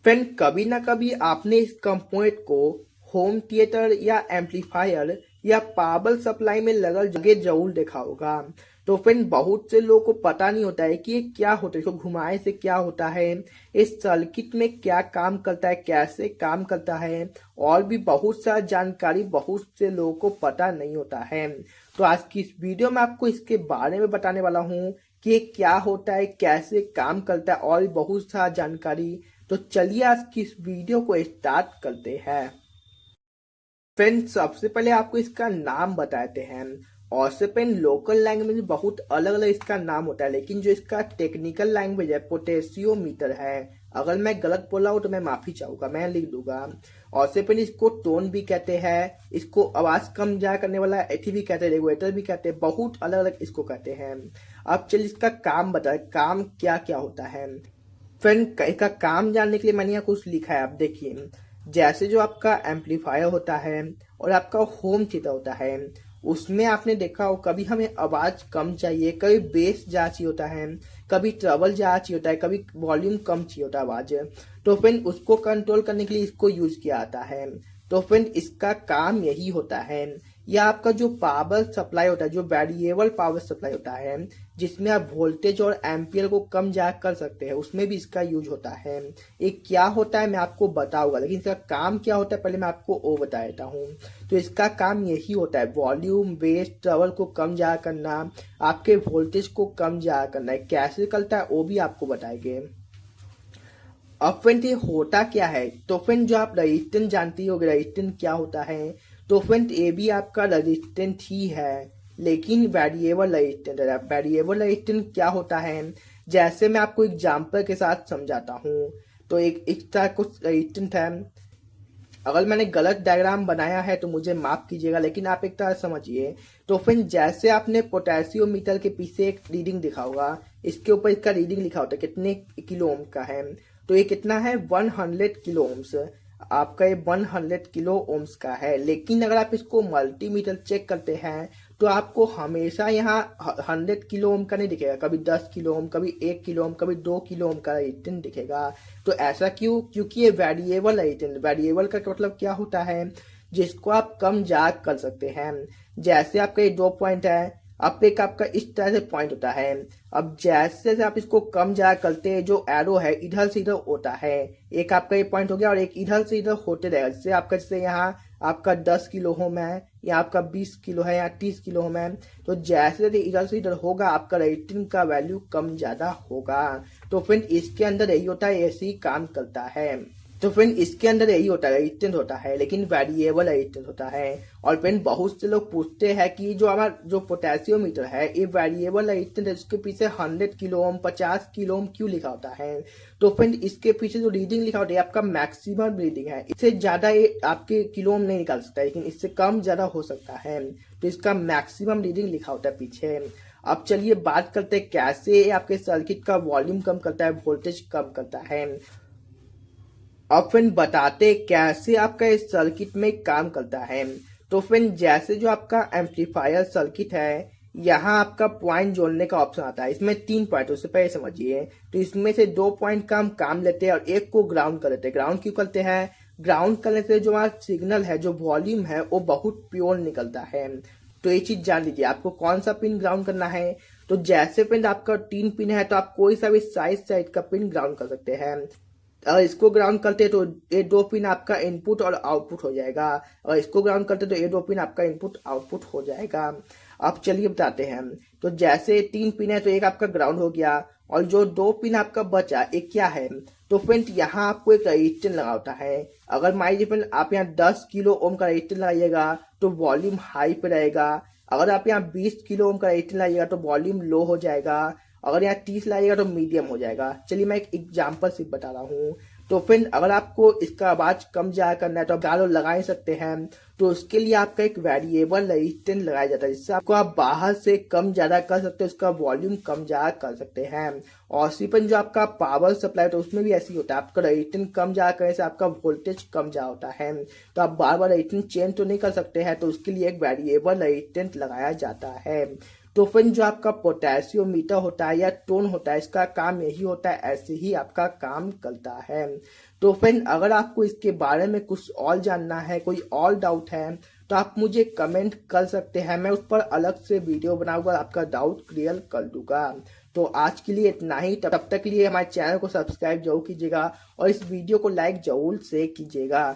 Friend, कभी ना कभी आपने इस कंपोनेंट को होम थिएटर या एम्पलीफायर या पावर सप्लाई में लगे जरूर देखा होगा। तो फ्रेंड, बहुत से लोगों को पता नहीं होता है कि ये क्या होता है, इसको घुमाए से क्या होता है, इस सर्किट में क्या काम करता है, कैसे काम करता है, और भी बहुत सारा जानकारी बहुत से लोगों को पता नहीं होता है। तो आज की इस वीडियो में आपको इसके बारे में बताने वाला हूँ कि ये क्या होता है, कैसे काम करता है, और भी बहुत सारा जानकारी। तो चलिए आज की इस वीडियो को स्टार्ट करते हैं। फ्रेंड्स, सबसे पहले आपको इसका नाम बताते हैं। ऑसिपेन लोकल लैंग्वेज में बहुत अलग अलग इसका नाम होता है, लेकिन जो इसका टेक्निकल लैंग्वेज है पोटेशियोमीटर है। अगर मैं गलत बोला हूं तो मैं माफी चाहूंगा, मैं लिख दूंगा। ऑसिपेन इसको टोन भी कहते हैं, इसको आवाज कम जा करने वाला एथी भी कहते हैं, रेगुलेटर भी कहते हैं, बहुत अलग अलग इसको कहते हैं। अब चलिए इसका काम बताए, काम क्या क्या होता है। फ्रेंड, इसका काम जानने के लिए मैंने यहाँ कुछ लिखा है, आप देखिए। जैसे जो आपका एम्पलीफायर होता है और आपका होम थिएटर होता है, उसमें आपने देखा हो कभी हमें आवाज कम चाहिए, कभी बेस ज्यादा चाहिए होता है, कभी ट्रबल ज्यादा चाहिए होता है, कभी वॉल्यूम कम चाहिए होता है आवाज। तो फ्रेंड, उसको कंट्रोल करने के लिए इसको यूज किया जाता है। तो फ्रेंड, इसका काम यही होता है। या आपका जो पावर सप्लाई होता है, जो वेरिएबल पावर सप्लाई होता है, जिसमें आप वोल्टेज और एम्पियर को कम ज्यादा कर सकते हैं, उसमें भी इसका यूज होता है। ये क्या होता है मैं आपको बताऊंगा, लेकिन इसका काम क्या होता है पहले मैं आपको वो बता देता हूँ। तो इसका काम यही होता है, वॉल्यूम बेस ट्रबल को कम ज्यादा करना, आपके वोल्टेज को कम ज्यादा करना है। कैसे करता है वो भी आपको बताएंगे। अब फ्रेंड, ये होता क्या है। तो फ्रेंड, जो आप रजिस्टेंस जानती होगी, रजिस्टेंस क्या होता है। तो फ्रेंड, ये भी आपका रजिस्टेंस ही है, लेकिन वेरिएबल रजिस्टेंस है। वेरिएबल रजिस्टेंस क्या होता है, जैसे मैं आपको एग्जांपल के साथ समझाता हूँ। तो एक इस तरह कुछ रजिस्टेंस है। अगर मैंने गलत डायग्राम बनाया है तो मुझे माफ कीजिएगा, लेकिन आप एक तरह समझिए। तो फ्रेंड, जैसे आपने पोटेशियोमीटर के पीछे एक रीडिंग दिखा होगा, इसके ऊपर इसका रीडिंग लिखा होता है कितने किलो ओम का है। तो ये कितना है, 100 किलो ओम्स। आपका ये 100 किलो ओम्स का है। लेकिन अगर आप इसको मल्टीमीटर चेक करते हैं तो आपको हमेशा यहाँ 100 किलो ओम का नहीं दिखेगा, कभी 10 किलो ओम, कभी 1 किलो ओम, कभी 2 किलो ओम का रेजिस्टेंस दिखेगा। तो ऐसा क्यों, क्योंकि ये वेरिएबल रेजिस्टेंस, वेरिएबल का मतलब क्या होता है, जिसको आप कम ज्यादा कर सकते हैं। जैसे आपका ये 2 पॉइंट है, अब एक आपका इस तरह से पॉइंट होता है। अब जैसे जैसे आप इसको कम ज्यादा करते हैं, जो एरो है इधर से इधर होता है। एक आपका ये पॉइंट हो गया और एक इधर से इधर होते रहेगा। जैसे आपका, जैसे यहाँ आपका 10 किलो होम है, या आपका 20 किलो है, या 30 किलो होम है। तो जैसे जैसे इधर से इधर होगा आपका रेटिंग का वैल्यू कम ज्यादा होगा। तो फ्रेंड, इसके अंदर यही होता है, ऐसे ही काम करता है। तो फ्रेंड, इसके अंदर यही होता है, रेजिस्टेंस होता है, लेकिन वेरिएबल रेजिस्टेंस होता है। और फ्रेंड, बहुत से लोग पूछते हैं कि जो हमारा जो पोटेशियोमीटर है ये वेरिएबल रेजिस्टेंस है, इसके पीछे 100 किलो ओम 50 किलो ओम क्यों लिखा होता है। तो फ्रेंड, इसके पीछे जो रीडिंग लिखा होता है आपका मैक्सिमम रीडिंग है। इससे ज्यादा ये आपके किलो ओम नहीं निकाल सकता, लेकिन इससे कम ज्यादा हो सकता है। तो इसका मैक्सिमम रीडिंग लिखा होता है पीछे। अब चलिए बात करते हैं कैसे आपके सर्किट का वॉल्यूम कम करता है, वोल्टेज कम करता है। अब फ्रेंड, बताते कैसे आपका इस सर्किट में काम करता है। तो फ्रेंड, जैसे जो आपका एम्पलीफायर सर्किट है, यहाँ आपका पॉइंट जोड़ने का ऑप्शन आता है। इसमें 3 पॉइंट, उससे पहले समझिए। तो इसमें से 2 पॉइंट का हम काम लेते हैं और एक को ग्राउंड कर देते हैं। ग्राउंड क्यों करते हैं, ग्राउंड करने से जो हमारा सिग्नल है, जो वॉल्यूम है, वो बहुत प्योर निकलता है। तो ये चीज जान लीजिए, आपको कौन सा पिन ग्राउंड करना है। तो जैसे फ्रेंड आपका 3 पिन है, तो आप कोई सा भी साइड का पिन ग्राउंड कर सकते हैं। अगर इसको ग्राउंड करते तो ये 2 पिन आपका इनपुट और आउटपुट हो जाएगा। और इसको ग्राउंड करते तो ये 2 पिन आपका इनपुट आउटपुट हो जाएगा। अब चलिए बताते हैं। तो जैसे 3 पिन है तो एक आपका ग्राउंड हो गया, और जो 2 पिन आपका बचा एक क्या है। तो फ्रेंड, यहाँ आपको एक रजिस्टेंस लगा होता है। अगर मान लीजिए फ्रेंड आप यहाँ 10 किलो ओम का रजिस्टेंस लगाइएगा तो वॉल्यूम हाई पे रहेगा। अगर आप यहाँ 20 किलो ओम का रजिस्टेंस लगाइएगा तो वॉल्यूम लो हो जाएगा। अगर यहाँ 30 लाइएगा तो मीडियम हो जाएगा। चलिए मैं एक एग्जांपल से बता रहा हूँ। तो फ्रेंड, अगर आपको इसका आवाज कम ज्यादा करना है तो आप ज्यादा लगा ही सकते हैं। तो उसके लिए आपका एक वेरिएबल रेजिस्टेंस लगाया जाता है, जिससे आपको आप बाहर से कम ज्यादा कर सकते हैं, उसका वॉल्यूम कम ज्यादा कर सकते हैं। और सिर्फ जो आपका पावर सप्लाई तो उसमें भी ऐसे ही होता है, आपका रेजिस्टेंस कम ज्यादा करने से आपका वोल्टेज कम ज्यादा होता है। तो आप बार बार रेजिस्टेंस चेंज तो नहीं कर सकते हैं, तो उसके लिए एक वेरिएबल रेजिस्टेंस लगाया जाता है। तो फ्रेंड जो आपका पोटेशियोमीटर होता है या टोन होता है, इसका काम यही होता है, ऐसे ही आपका काम करता है। तो फ्रेंड अगर आपको इसके बारे में कुछ और जानना है, कोई और डाउट है, तो आप मुझे कमेंट कर सकते हैं, मैं उस पर अलग से वीडियो बनाऊंगा, आपका डाउट क्लियर कर दूंगा। तो आज के लिए इतना ही, तब तक के लिए हमारे चैनल को सब्सक्राइब जरूर कीजिएगा और इस वीडियो को लाइक जरूर से कीजिएगा।